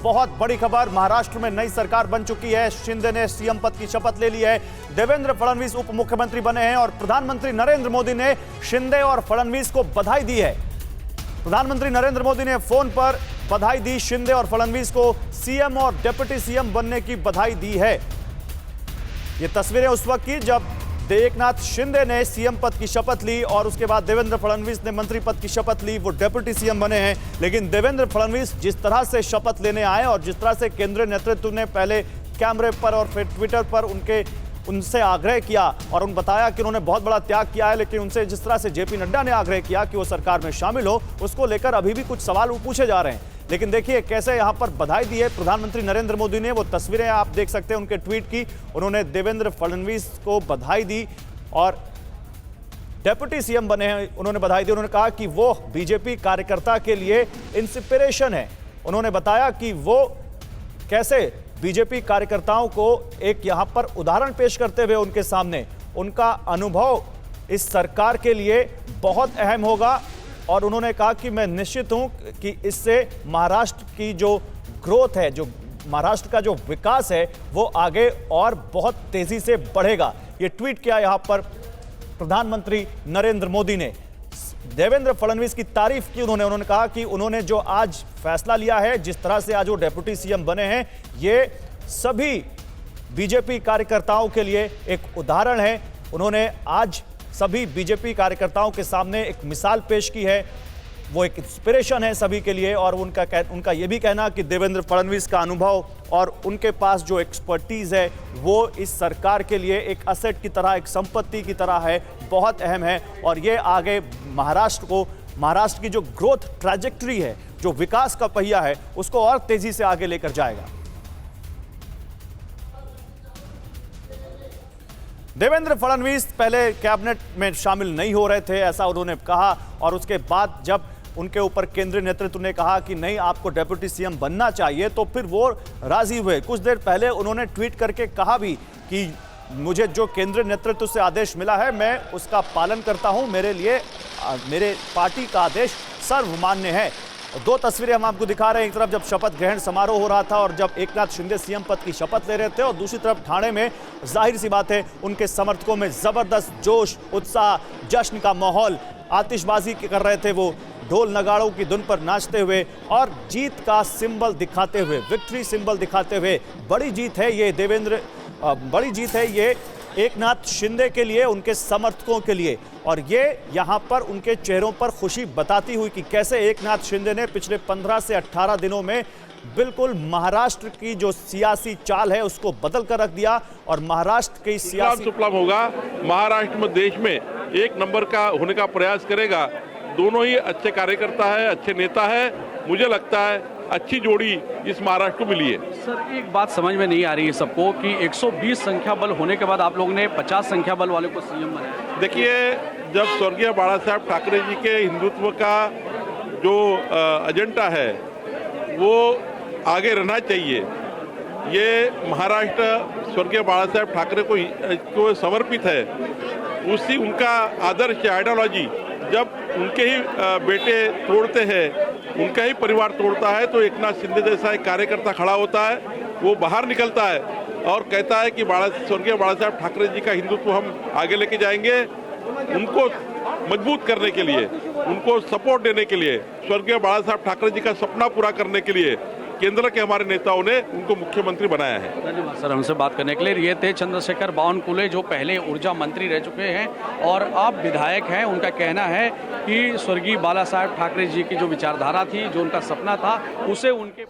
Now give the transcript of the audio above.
बहुत बड़ी खबर, महाराष्ट्र में नई सरकार बन चुकी है। शिंदे ने सीएम पद की शपथ ले ली है। देवेंद्र फडणवीस उप मुख्यमंत्री बने हैं और प्रधानमंत्री नरेंद्र मोदी ने शिंदे और फडणवीस को बधाई दी है। प्रधानमंत्री नरेंद्र मोदी ने फोन पर बधाई दी शिंदे और फडणवीस को, सीएम और डिप्टी सीएम बनने की बधाई दी है। ये तस्वीरें उस वक्त की जब एकनाथ शिंदे ने सीएम पद की शपथ ली और उसके बाद देवेंद्र फडणवीस ने मंत्री पद की शपथ ली। वो डिप्टी सीएम बने हैं। लेकिन देवेंद्र फडणवीस जिस तरह से शपथ लेने आए और जिस तरह से केंद्रीय नेतृत्व ने पहले कैमरे पर और फिर ट्विटर पर उनसे आग्रह किया और बताया कि उन्होंने बहुत बड़ा त्याग किया है, लेकिन उनसे जिस तरह से जेपी नड्डा ने आग्रह किया कि वो सरकार में शामिल हो, उसको लेकर अभी भी कुछ सवाल पूछे जा रहे हैं। लेकिन देखिए कैसे यहां पर बधाई दी है प्रधानमंत्री नरेंद्र मोदी ने। वो तस्वीरें आप देख सकते हैं उनके ट्वीट की। उन्होंने देवेंद्र फडणवीस को बधाई दी और डिप्टी सीएम बने हैं उन्होंने बधाई दी। उन्होंने कहा कि वो बीजेपी कार्यकर्ता के लिए इंस्पिरेशन है। उन्होंने बताया कि वो कैसे बीजेपी कार्यकर्ताओं को एक यहां पर उदाहरण पेश करते हुए उनके सामने उनका अनुभव इस सरकार के लिए बहुत अहम होगा। और उन्होंने कहा कि मैं निश्चित हूं कि इससे महाराष्ट्र की जो ग्रोथ है, जो महाराष्ट्र का जो विकास है, वो आगे और बहुत तेजी से बढ़ेगा। ये ट्वीट किया यहां पर प्रधानमंत्री नरेंद्र मोदी ने। देवेंद्र फडणवीस की तारीफ की उन्होंने कहा कि उन्होंने जो आज फैसला लिया है, जिस तरह से आज वो डिप्टी सीएम बने हैं, ये सभी बीजेपी कार्यकर्ताओं के लिए एक उदाहरण है। उन्होंने आज सभी बीजेपी कार्यकर्ताओं के सामने एक मिसाल पेश की है। वो एक इंस्पिरेशन है सभी के लिए। और उनका ये भी कहना कि देवेंद्र फडणवीस का अनुभव और उनके पास जो एक्सपर्टीज है वो इस सरकार के लिए एक असेट की तरह, एक संपत्ति की तरह है, बहुत अहम है। और ये आगे महाराष्ट्र की जो ग्रोथ ट्रैजेक्टरी है, जो विकास का पहिया है, उसको और तेजी से आगे लेकर जाएगा। देवेंद्र फडणवीस पहले कैबिनेट में शामिल नहीं हो रहे थे, ऐसा उन्होंने कहा। और उसके बाद जब उनके ऊपर केंद्रीय नेतृत्व ने कहा कि नहीं, आपको डिप्टी सीएम बनना चाहिए, तो फिर वो राजी हुए। कुछ देर पहले उन्होंने ट्वीट करके कहा भी कि मुझे जो केंद्रीय नेतृत्व से आदेश मिला है, मैं उसका पालन करता हूं। मेरे लिए मेरे पार्टी का आदेश सर्वमान्य है। दो तस्वीरें हम आपको दिखा रहे हैं। एक तरफ जब शपथ ग्रहण समारोह हो रहा था और जब एकनाथ शिंदे सीएम पद की शपथ ले रहे थे, और दूसरी तरफ ठाणे में जाहिर सी बात है उनके समर्थकों में जबरदस्त जोश, उत्साह, जश्न का माहौल, आतिशबाजी कर रहे थे वो, ढोल नगाड़ों की धुन पर नाचते हुए और जीत का सिंबल दिखाते हुए, विक्ट्री सिंबल दिखाते हुए। बड़ी जीत है ये बड़ी जीत है ये एकनाथ शिंदे के लिए, उनके समर्थकों के लिए। और ये यहां पर उनके चेहरों पर खुशी बताती हुई कि कैसे एकनाथ शिंदे ने पिछले 15 से 18 दिनों में बिल्कुल महाराष्ट्र की जो सियासी चाल है उसको बदल कर रख दिया। और महाराष्ट्र की सियासी सुफलाम होगा, महाराष्ट्र में देश में एक नंबर का होने का प्रयास करेगा। दोनों ही अच्छे कार्यकर्ता है, अच्छे नेता है। मुझे लगता है अच्छी जोड़ी इस महाराष्ट्र को मिली है। सर, एक बात समझ में नहीं आ रही है सबको कि 120 संख्या बल होने के बाद आप लोगों ने 50 संख्या बल वाले को सीएम बनाया। देखिए, जब स्वर्गीय बाला साहब ठाकरे जी के हिंदुत्व का जो एजेंडा है वो आगे रहना चाहिए। ये महाराष्ट्र स्वर्गीय बाला साहब ठाकरे को समर्पित है। उसी उनका आदर्श आइडियोलॉजी जब उनके ही बेटे तोड़ते हैं, उनका ही परिवार तोड़ता है, तो एकनाथ शिंदे जैसा एक कार्यकर्ता खड़ा होता है, वो बाहर निकलता है और कहता है कि स्वर्गीय बाला साहब ठाकरे जी का हिंदुत्व हम आगे लेके जाएंगे। उनको मजबूत करने के लिए, उनको सपोर्ट देने के लिए, स्वर्गीय बाला साहब ठाकरे जी का सपना पूरा करने के लिए केंद्र के हमारे नेताओं ने उनको मुख्यमंत्री बनाया है। धन्यवाद सर हमसे बात करने के लिए। ये थे चंद्रशेखर बावनकुले, जो पहले ऊर्जा मंत्री रह चुके हैं और अब विधायक हैं। उनका कहना है कि स्वर्गीय बाला साहब ठाकरे जी की जो विचारधारा थी, जो उनका सपना था, उसे उनके